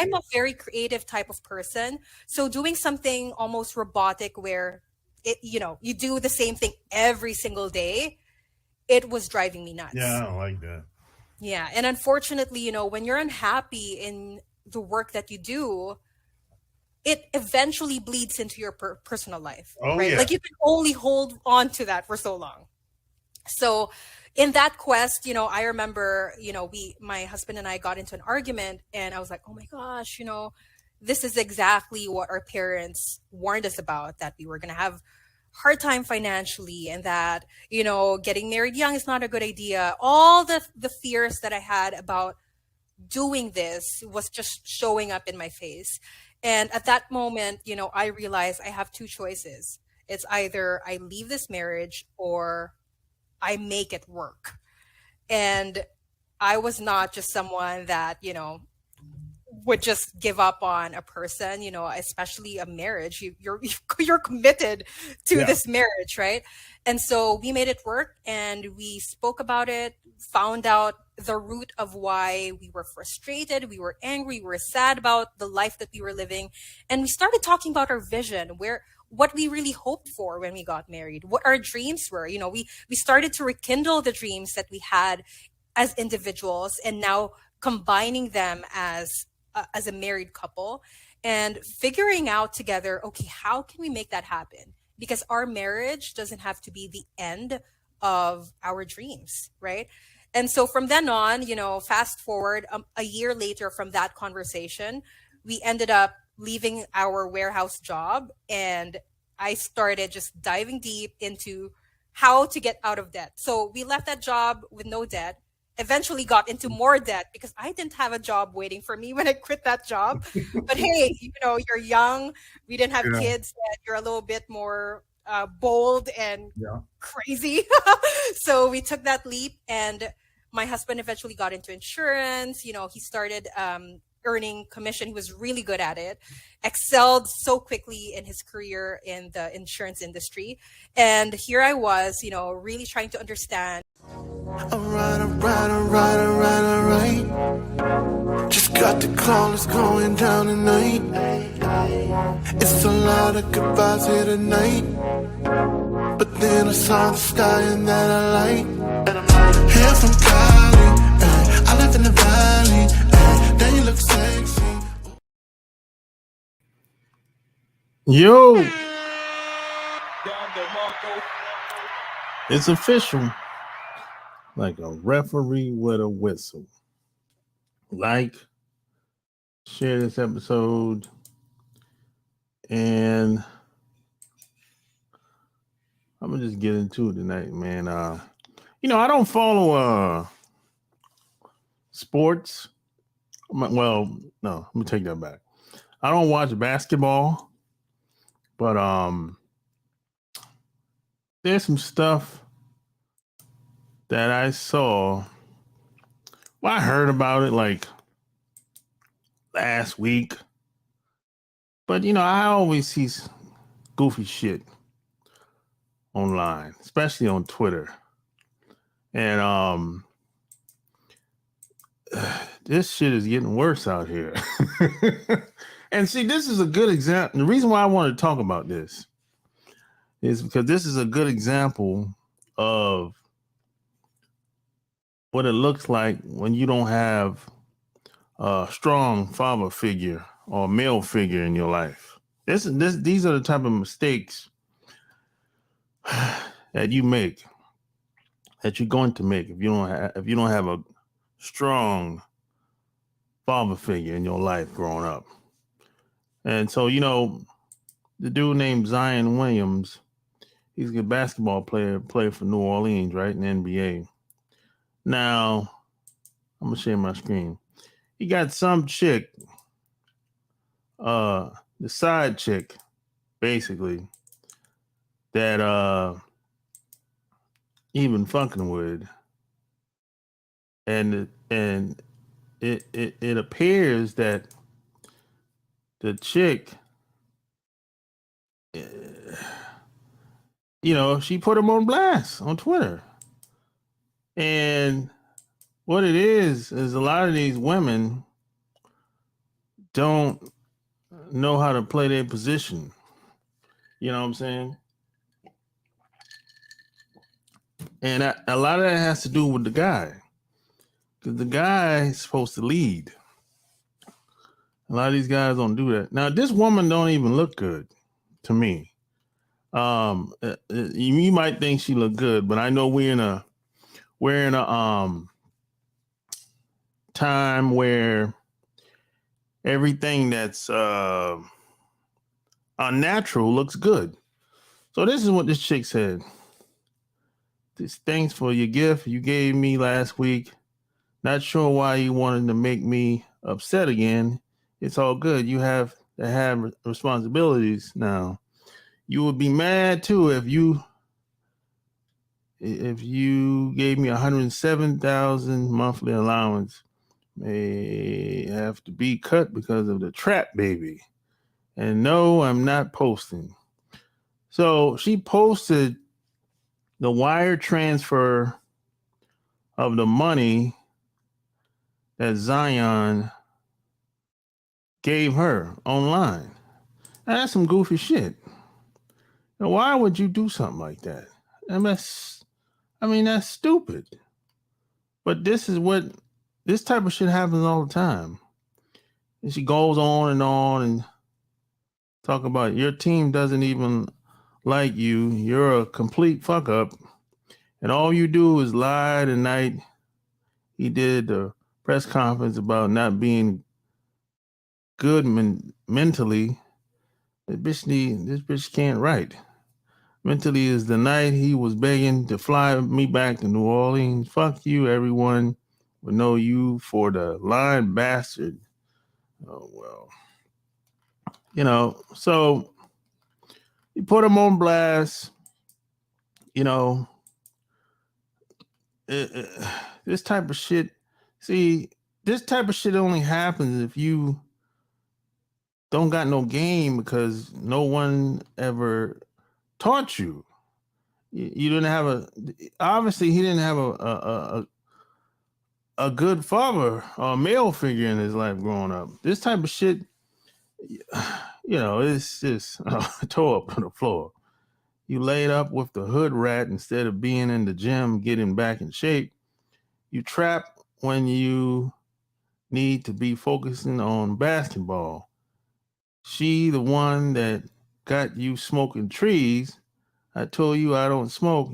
I'm a very creative type of person. So doing something almost robotic where you do the same thing every single day, it was driving me Yeah, I nuts. don't like that. Yeah. And unfortunately, when you're unhappy in the work that you do, it eventually bleeds into your personal life, Oh right? yeah. Like you can only hold on to that for so long. So in that quest, I remember, my husband and I got into an argument and I was like, oh my gosh, this is exactly what our parents warned us about, that we were going to have hard time financially and that, getting married young is not a good idea. All the fears that I had about doing this was just showing up in my face. And at that moment, I realized I have two choices. It's either I leave this marriage or I make it work. And I was not just someone that, would just give up on a person, especially a marriage. You're committed to Yeah. this marriage, right? And so we made it work and we spoke about it, found out the root of why we were frustrated, we were angry, we were sad about the life that we were living, and we started talking about our vision, where what we really hoped for when we got married, what our dreams were. We started to rekindle the dreams that we had as individuals and now combining them as a married couple and figuring out together, okay, how can we make that happen? Because our marriage doesn't have to be the end of our dreams, right? And so from then on, fast forward a year later from that conversation, we ended up leaving our warehouse job and I started just diving deep into how to get out of debt. So we left that job with no debt, eventually got into more debt because I didn't have a job waiting for me when I quit that job. But hey, you're young, we didn't have Yeah. kids yet, you're a little bit more bold and Yeah. crazy. So we took that leap and my husband eventually got into insurance. He started earning commission. He was really good at it, excelled so quickly in his career in the insurance industry. And here I was, really trying to understand. Alright, alright, alright, alright, alright. Just got the call, it's going down tonight. It's a lot of goodbyes here tonight. But then I saw the sky and that I like. Hair from Cali, I live in the valley. Then you look sexy. Yo, it's official. Like a referee with a whistle. Like, share this episode, and I'm gonna just get into it tonight, man. I don't follow sports. Well, no, let me take that back. I don't watch basketball, but there's some stuff that I saw. Well, I heard about it like last week, but I always see goofy shit online, especially on Twitter, and this shit is getting worse out here. And see, this is a good example. The reason why I want to talk about this is because this is a good example of what it looks like when you don't have a strong father figure or male figure in your life. These are the type of mistakes that you make, that you're going to make if you don't have a strong father figure in your life growing up. And so, the dude named Zion Williams, he's a good basketball player, played for New Orleans, right, in the NBA. Now, I'm going to share my screen. He got some chick, the side chick, basically, that he been fucking with. And it appears that the chick, she put him on blast on Twitter. And what it is a lot of these women don't know how to play their position. You know what I'm saying? And a lot of that has to do with the guy, because the guy is supposed to lead. A lot of these guys don't do that. Now, this woman don't even look good to me. You might think she look good, but I know we're in a time where everything that's unnatural looks good. So this is what this chick said. Thanks for your gift you gave me last week. Not sure why you wanted to make me upset again. It's all good. You have to have responsibilities now. You would be mad too if you gave me 107,000 monthly allowance. May have to be cut because of the trap baby. And no, I'm not posting. So she posted the wire transfer of the money that Zion gave her online. Now, that's some goofy shit. Now, why would you do something like that? That's stupid. But this type of shit happens all the time. And she goes on and talk about your team doesn't even like you. You're a complete fuck up. And all you do is lie tonight. He did the press conference about not being good mentally. This bitch can't write. Mentally is the night he was begging to fly me back to New Orleans. Fuck you, everyone would know you for the lying bastard. Oh, well. So you put him on blast. You know, this type of shit. See, this type of shit only happens if you don't got no game because no one ever taught you. You didn't have obviously he didn't have a good father or a male figure in his life growing up. This type of shit, it's just tore up on the floor. You laid up with the hood rat instead of being in the gym getting back in shape. You trap when you need to be focusing on basketball. She the one that got you smoking trees. I told you I don't smoke.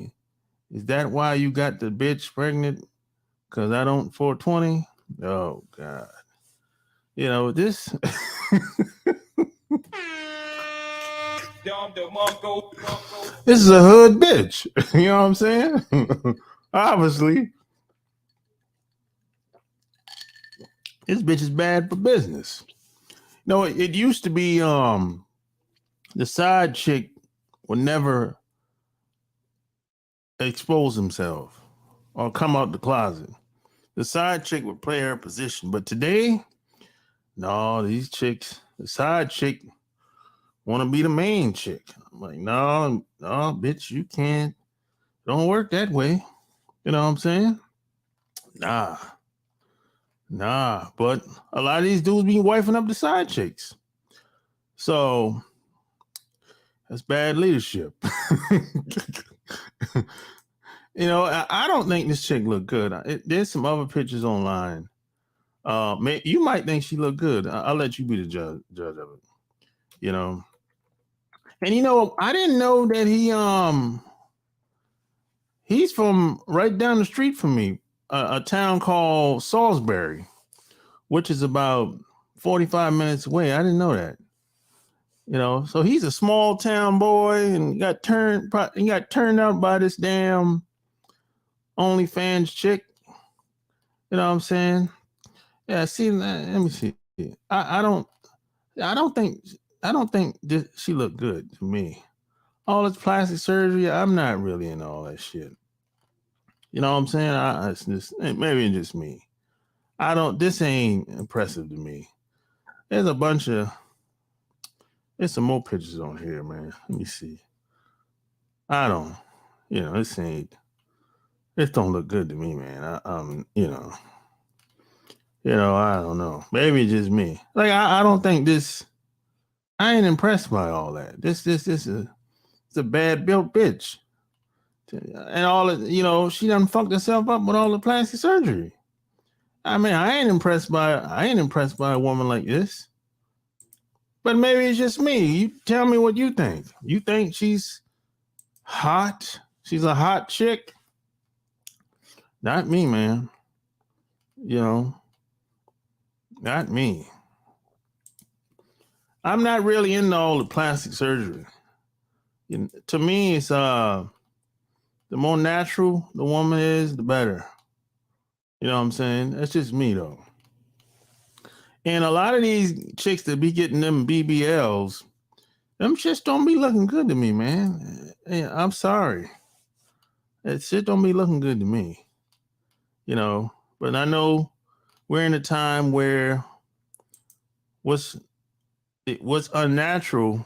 Is that why you got the bitch pregnant? Because I don't 420? Oh, God. This. This is a hood bitch. You know what I'm saying? Obviously, this bitch is bad for business. No, it used to be the side chick would never expose himself or come out the closet. The side chick would play her position. But today, no, these chicks, the side chick want to be the main chick. I'm like, no, bitch, you can't. Don't work that way. You know what I'm saying? Nah. But a lot of these dudes be wifing up the side chicks. So that's bad leadership. I don't think this chick look good. There's some other pictures online. You might think she look good. I'll let you be the judge of it. And I didn't know that he's from right down the street from me, a town called Salisbury, which is about 45 minutes away. I didn't know that. So he's a small town boy and got turned out by this damn Onlyfans chick. You know what I'm saying? Yeah, see, let me see. I don't think she looked good to me. All this plastic surgery, I'm not really in all that shit. You know what I'm saying? It's just maybe it's just me. This ain't impressive to me. There's some more pictures on here, man. Let me see. This don't look good to me, man. I don't know. Maybe it's just me. Like I don't think this. I ain't impressed by all that. This is it's a bad built bitch, and all it, she done fucked herself up with all the plastic surgery. I mean, I ain't impressed by a woman like this. But maybe it's just me. You tell me what you think. You think she's hot? She's a hot chick? Not me, man. Not me. I'm not really into all the plastic surgery. To me, it's the more natural the woman is, the better. You know what I'm saying? That's just me, though. And a lot of these chicks that be getting them BBLs, them shits don't be looking good to me, man. Hey, I'm sorry. That shit don't be looking good to me. But I know we're in a time where what's unnatural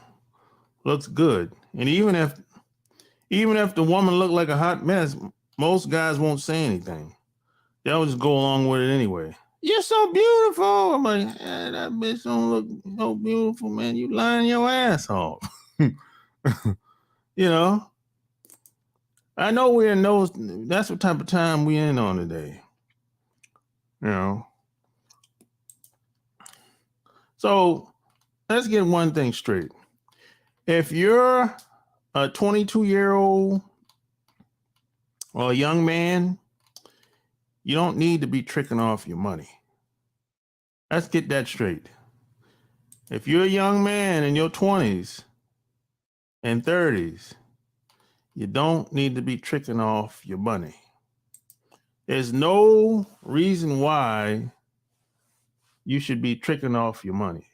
looks good. And even if the woman looked like a hot mess, most guys won't say anything. They'll just go along with it anyway. You're so beautiful. I'm like, that bitch don't look so beautiful, man. You lying your ass off. I know we're in those. That's what type of time we in on today. So let's get one thing straight. If you're a 22-year-old or a young man, you don't need to be tricking off your money. Let's get that straight. If you're a young man in your 20s and 30s, you don't need to be tricking off your money. There's no reason why you should be tricking off your money.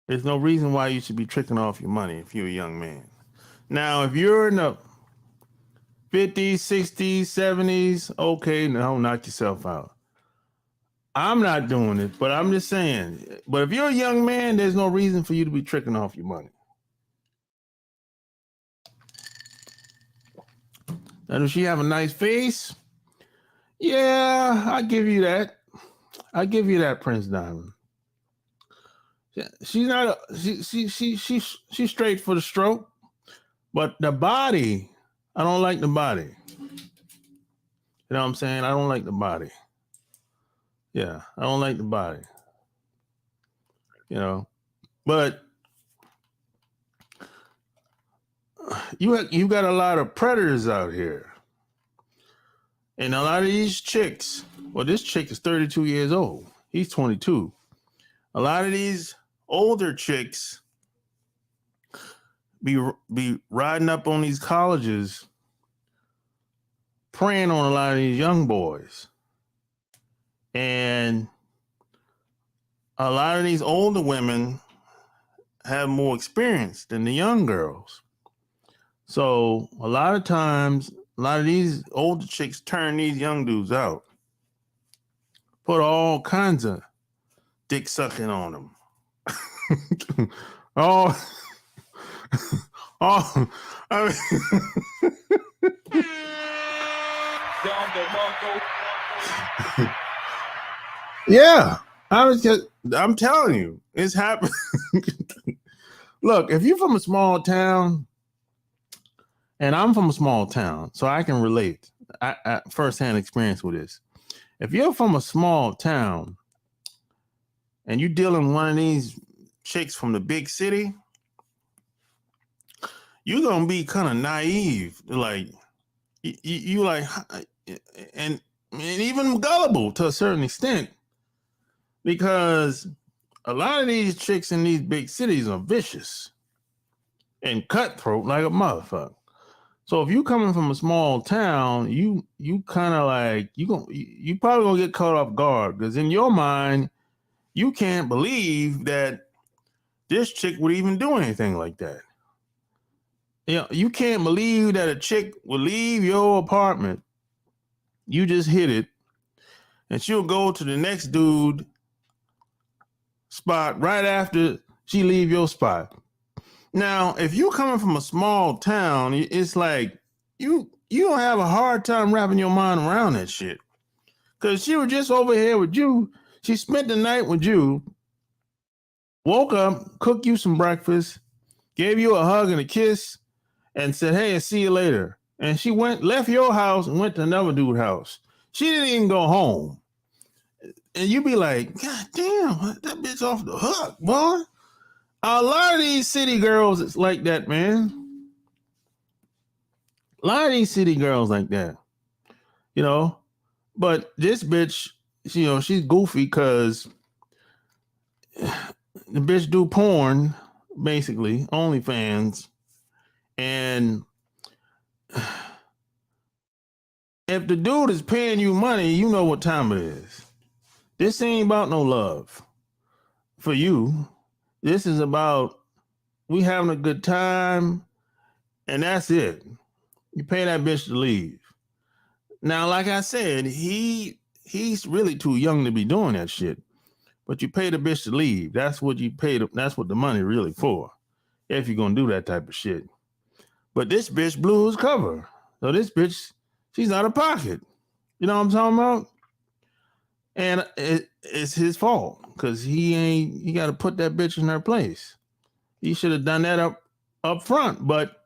There's no reason why you should be tricking off your money if you're a young man. Now, if you're in the 50s, 60s, 70s, okay, now knock yourself out. I'm not doing it, but I'm just saying. But if you're a young man, there's no reason for you to be tricking off your money. Now, does she have a nice face? Yeah, I give you that. I give you that, Prince Diamond. She's not. She's straight for the stroke, but the body, I don't like the body. You know what I'm saying? I don't like the body. Yeah, I don't like the body. But you got a lot of predators out here. And a lot of these chicks, well, this chick is 32 years old. He's 22. A lot of these older chicks be riding up on these colleges, preying on a lot of these young boys. And a lot of these older women have more experience than the young girls. So a lot of times, a lot of these older chicks turn these young dudes out. Put all kinds of dick sucking on them. I mean, yeah, I'm telling you, it's happening. Look, if you're from a small town, and I'm from a small town, so I can relate. I firsthand experience with this. If you're from a small town and you're dealing with one of these chicks from the big city, you're gonna be kind of naive, like you like, and even gullible to a certain extent, because a lot of these chicks in these big cities are vicious and cutthroat like a motherfucker. So if you coming from a small town, you kind of like you probably gonna get caught off guard, because in your mind you can't believe that this chick would even do anything like that. You can't believe that a chick would leave your apartment, you just hit it, and she'll go to the next dude spot right after she leave your spot. Now, if you're coming from a small town, it's like you don't have a hard time wrapping your mind around that shit. Because she was just over here with you. She spent the night with you, woke up, cooked you some breakfast, gave you a hug and a kiss, and said, hey, I'll see you later. And she left your house and went to another dude's house. She didn't even go home. And you be like, God damn, that bitch off the hook, boy. A lot of these city girls is like that, man. A lot of these city girls like that. You know? But this bitch, you know, she's goofy because the bitch do porn, basically, Onlyfans. And if the dude is paying you money, you know what time it is. This ain't about no love for you. This is about we having a good time, and that's it. You pay that bitch to leave. Now, like I said, he's really too young to be doing that shit. But you pay the bitch to leave. That's what you pay. That's what the money really for. If you're gonna do that type of shit. But this bitch blew his cover. So this bitch, she's out of pocket. You know what I'm talking about? And it's his fault because he got to put that bitch in her place. He should have done that up front, but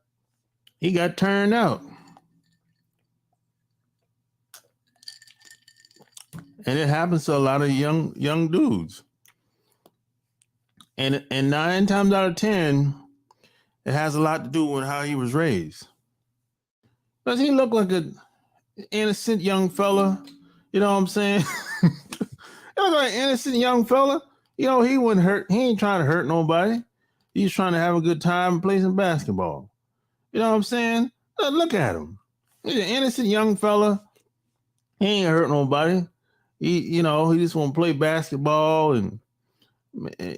he got turned out. And it happens to a lot of young dudes. And 9 times out of 10, it has a lot to do with how he was raised. Does he look like an innocent young fella? You know what I'm saying? He look like an innocent young fella. You know, he wouldn't hurt. He ain't trying to hurt nobody. He's trying to have a good time and play some basketball. You know what I'm saying? Look at him. He's an innocent young fella. He ain't hurt nobody. He just want to play basketball and,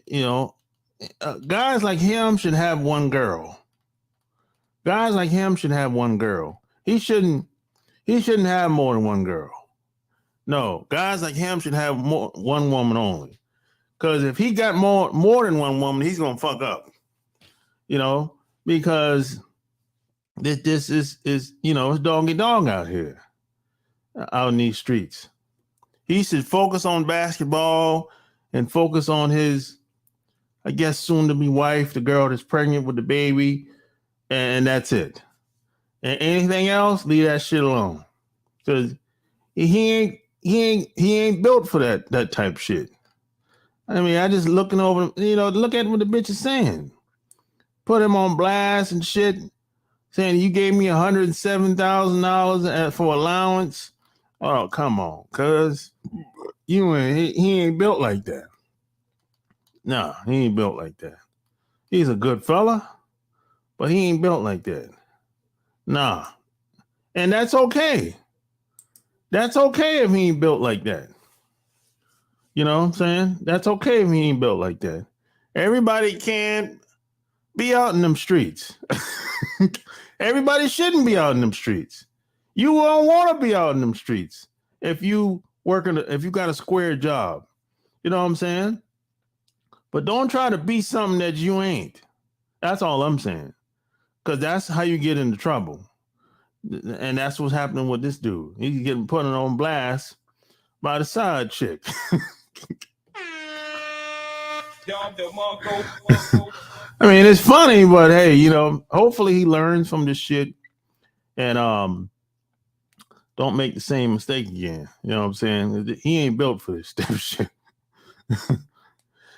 you know, guys like him should have one girl. Guys like him should have one girl. He shouldn't have more than one girl. No, guys like him should have one woman only. Because if he got more than one woman, he's gonna fuck up. You know, because this is you know, it's dog eat dog out here, out in these streets. He should focus on basketball and focus on his, I guess, soon-to-be wife, the girl that's pregnant with the baby, and that's it. And anything else, leave that shit alone. Because he ain't built for that type of shit. I mean, I just looking over, you know, look at what the bitch is saying. Put him on blast and shit, saying you gave me $107,000 for allowance. Oh, come on, cuz he ain't built like that. No, he ain't built like that. He's a good fella, but he ain't built like that. Nah. And that's okay. That's okay if he ain't built like that. You know what I'm saying? That's okay if he ain't built like that. Everybody can't be out in them streets. Everybody shouldn't be out in them streets. You don't want to be out in them streets if you got a square job. You know what I'm saying? But don't try to be something that you ain't. That's all I'm saying. Because that's how you get into trouble. And that's what's happening with this dude. He's getting put on blast by the side chick. I mean, it's funny, but hey, you know, hopefully he learns from this shit and don't make the same mistake again. You know what I'm saying? He ain't built for this type of shit.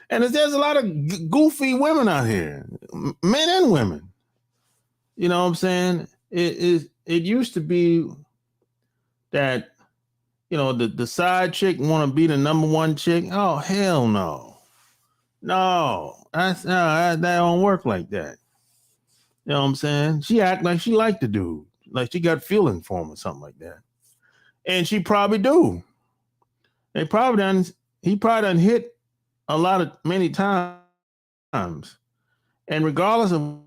And there's a lot of goofy women out here, men and women. You know what I'm saying? It used to be that, you know, the side chick want to be the number one chick. Oh, hell no. No, that don't work like that. You know what I'm saying? She act like she liked the dude, like she got feeling for him or something like that. And she probably do. He probably done hit many times. And regardless of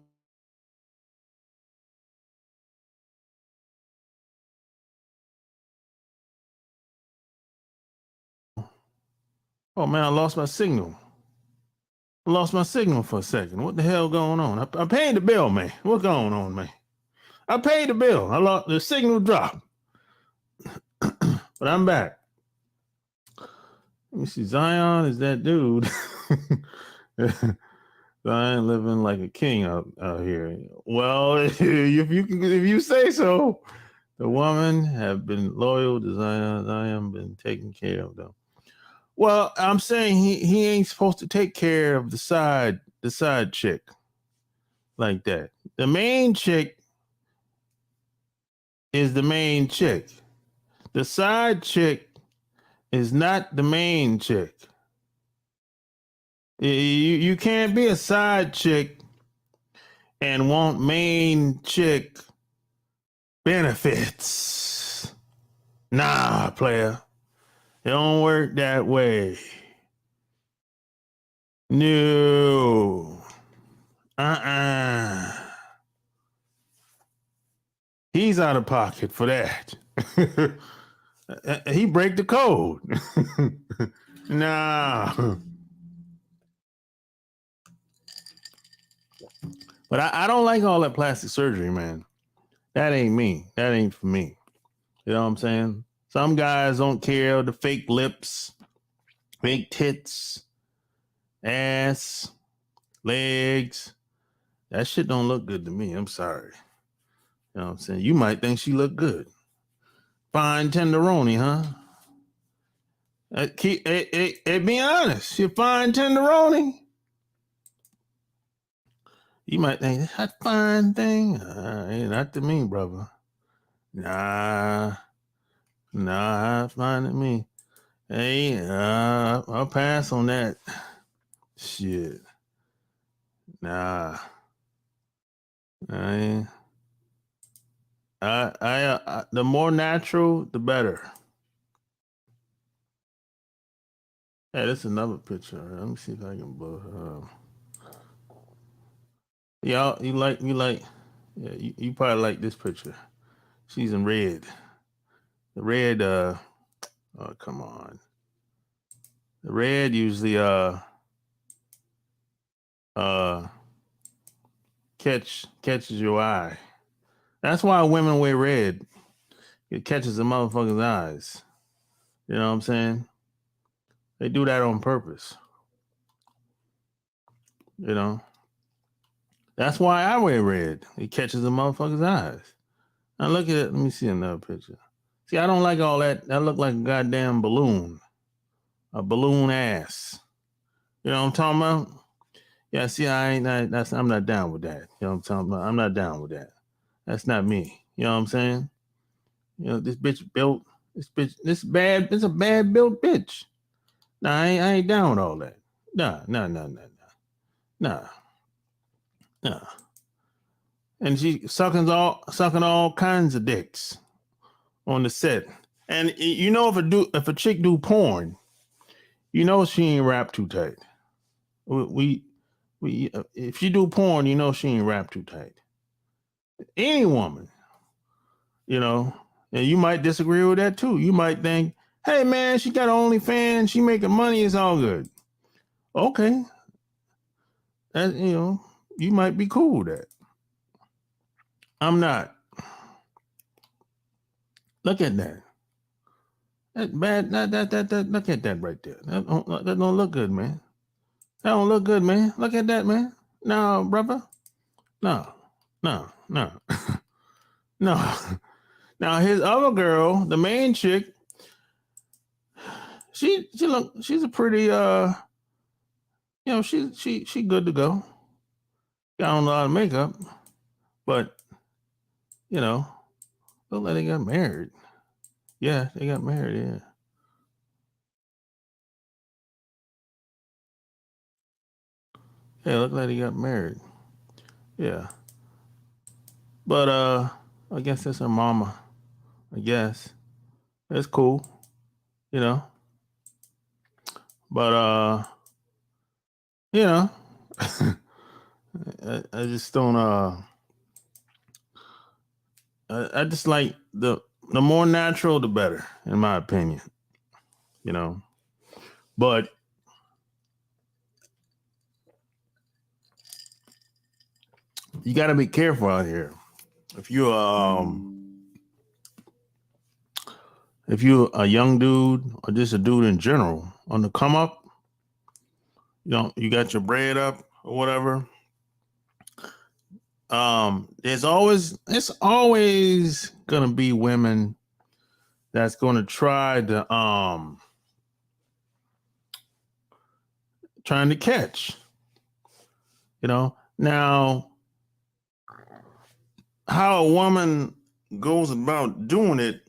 oh man, I lost my signal. I lost my signal for a second. What the hell going on? I paid the bill, man. What's going on, man? I paid the bill. I lost the signal dropped. But I'm back. Let me see. Zion is that dude. Zion living like a king out here. Well, if you say so. The woman have been loyal to Zion. Zion been taking care of them. Well, I'm saying he ain't supposed to take care of the side chick like that. The main chick is the main chick. The side chick is not the main chick. You can't be a side chick and want main chick benefits. Nah, player. It don't work that way. No. He's out of pocket for that. He break the code. Nah. But I don't like all that plastic surgery, man. That ain't me. That ain't for me. You know what I'm saying? Some guys don't care. The fake lips, fake tits, ass, legs. That shit don't look good to me. I'm sorry. You know what I'm saying? You might think she look good. Fine tenderoni, huh? Be honest. She fine tenderoni. You might think that fine thing. Ain't not to me, brother. Nah, fine to me. Hey, I'll pass on that. Shit. Nah. I the more natural, the better. Hey, this is another picture. Let me see if I can blow her up. Y'all, you like, yeah, you probably like this picture. She's in red. The red, oh, come on. The red usually, catches your eye. That's why women wear red. It catches the motherfucker's eyes. You know what I'm saying? They do that on purpose. You know? That's why I wear red. It catches the motherfucker's eyes. Now look at it. Let me see another picture. See, I don't like all that. That look like a goddamn balloon. A balloon ass. You know what I'm talking about? Yeah, see, I'm not down with that. You know what I'm talking about? I'm not down with that. That's not me. You know what I'm saying? You know, this a bad built bitch. Nah, I ain't down with all that. Nah. And she sucking all kinds of dicks on the set. And you know, if a chick do porn, you know she ain't wrapped too tight. We if she do porn, you know she ain't wrapped too tight. Any woman, you know, and you might disagree with that too. You might think, hey man, she got Onlyfans, she making money, it's all good. Okay. That, you know, you might be cool with that. I'm not. Look at that. That bad. That. Look at that right there. That don't look good, man. That don't look good, man. Look at that, man. No, brother. No. No. Now his other girl, the main chick, she's a pretty you know, she good to go. Got on a lot of makeup, but you know, look like they got married. Yeah, they got married. Yeah. Yeah, look like they got married. Yeah. But I guess that's her mama. I guess. That's cool. You know. But you know, I just don't I just like the more natural the better, in my opinion. You know. But you gotta be careful out here. If if you're a young dude or just a dude in general on the come up, you got your bread up or whatever. It's always gonna be women that's gonna try to trying to catch. Now how a woman goes about doing it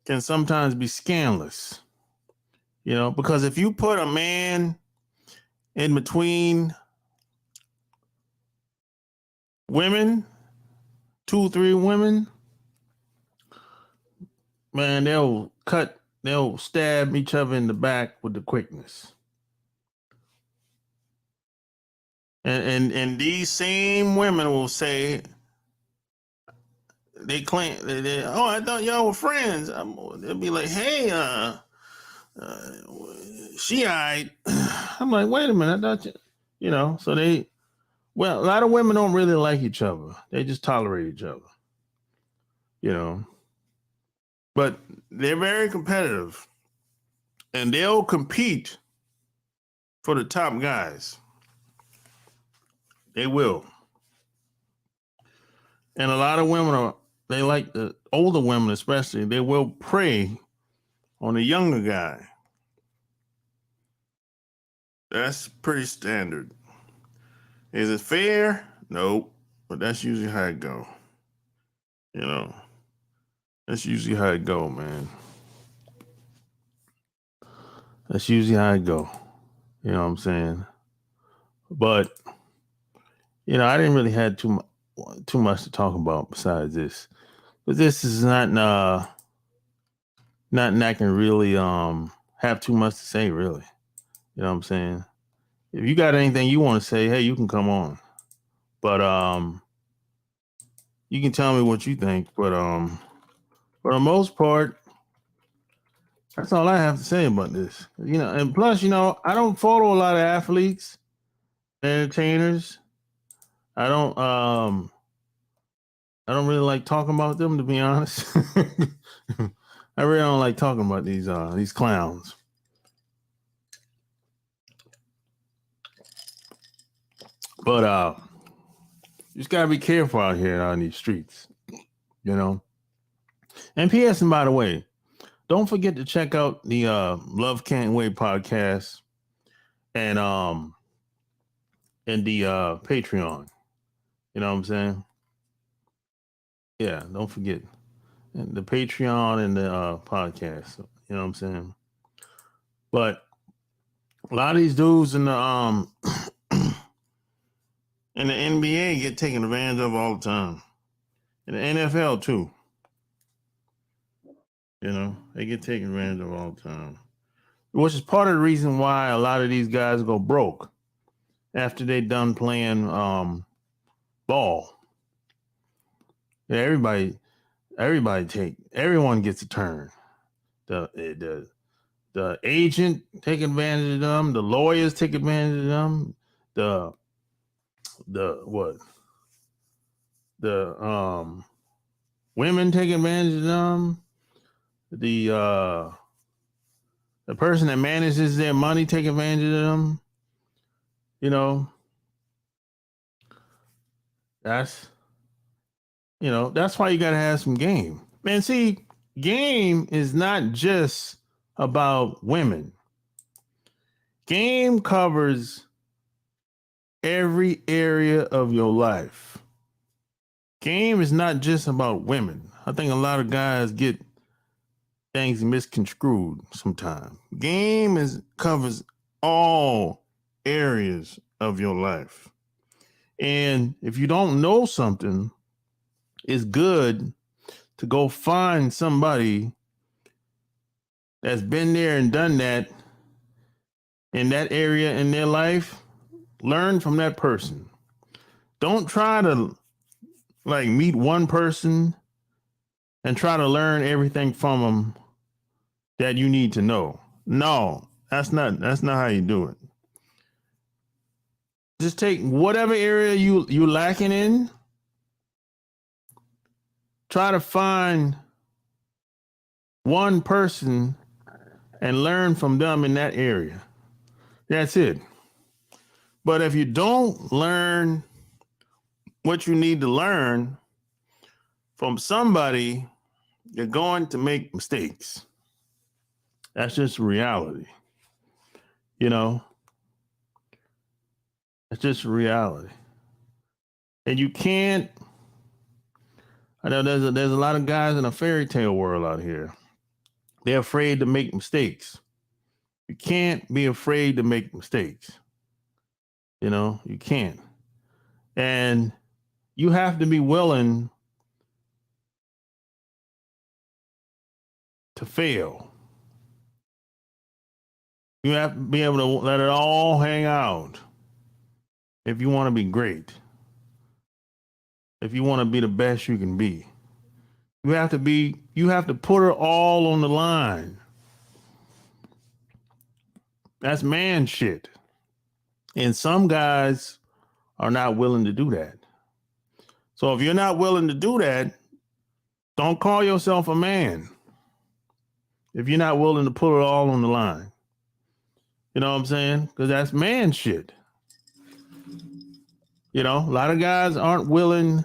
can sometimes be scandalous. Because if you put a man in between women, 2, 3 women, man, they'll stab each other in the back with the quickness. And these same women will say, they claim, oh, I thought y'all were friends. They'll be like, hey, she eyed. I'm like, wait a minute, I thought so a lot of women don't really like each other. They just tolerate each other, but they're very competitive and they'll compete for the top guys. They will. And a lot of women they like the older women, especially, they will prey on a younger guy. That's pretty standard. Is it fair? Nope. But that's usually how it go. That's usually how it go, man. That's usually how it go. You know what I'm saying? But, I didn't really have too much to talk about besides this. But this is nothing I can really have too much to say, really. You know what I'm saying? If you got anything you want to say, hey, you can come on. But you can tell me what you think. But for the most part, that's all I have to say about this. And plus, I don't follow a lot of athletes, entertainers. I don't really like talking about them, to be honest. I really don't like talking about these clowns. But you just gotta be careful out here on these streets, And P.S. and by the way, don't forget to check out the Love Can't Wait podcast and the Patreon. You know what I'm saying? Yeah, don't forget. And the Patreon and the podcast. You know what I'm saying? But a lot of these dudes in the in the NBA get taken advantage of all the time. In the NFL too. They get taken advantage of all the time. Which is part of the reason why a lot of these guys go broke after they done playing ball. Yeah, everyone gets a turn. The agent take advantage of them, the lawyers take advantage of them, the women take advantage of them, the person that manages their money take advantage of them. That's why you gotta have some game. Man, see, game is not just about women. Game covers every area of your life. Game is not just about women. I think a lot of guys get things misconstrued sometimes. Game covers all areas of your life. And if you don't know something, it's good to go find somebody that's been there and done that in that area in their life. Learn from that person. Don't try to meet one person and try to learn everything from them that you need to know. No, that's not how you do it. Just take whatever area you lacking in. Try to find one person and learn from them in that area. That's it. But if you don't learn what you need to learn from somebody, you're going to make mistakes. That's just reality. You know, that's just reality. And you can't, I know there's a lot of guys in a fairy tale world out here. They're afraid to make mistakes. You can't be afraid to make mistakes. You know, you can't. And you have to be willing to fail. You have to be able to let it all hang out if you want to be great. If you want to be the best you can be. You have to put it all on the line. That's man shit. And some guys are not willing to do that. So if you're not willing to do that, don't call yourself a man. If you're not willing to put it all on the line. You know what I'm saying? Because that's man shit. You know, a lot of guys aren't willing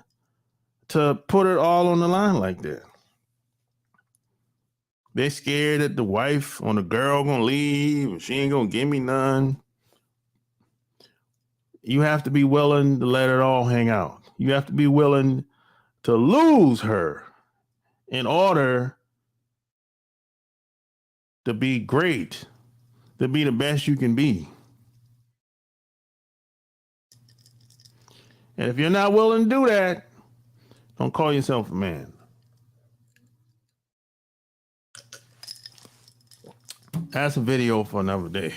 to put it all on the line like that. They're scared that the wife or the girl gonna leave or she ain't gonna give me none. You have to be willing to let it all hang out. You have to be willing to lose her in order to be great, to be the best you can be. And if you're not willing to do that, don't call yourself a man. That's a video for another day.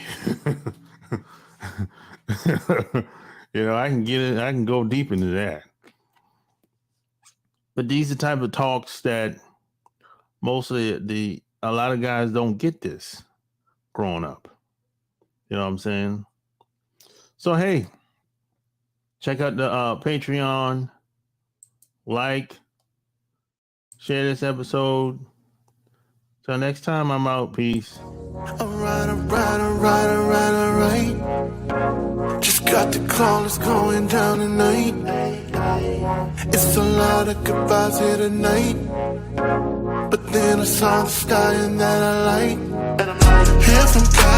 You know, I can get it. I can go deep into that. But these are the type of talks that mostly a lot of guys don't get this growing up. You know what I'm saying? So, hey, check out the Patreon. Like, share this episode. Till next time, I'm out. Peace. Alright. Just got the call, it's going down tonight. It's a lot of goodbyes here tonight. But then I saw the stallion that I like. Here from God.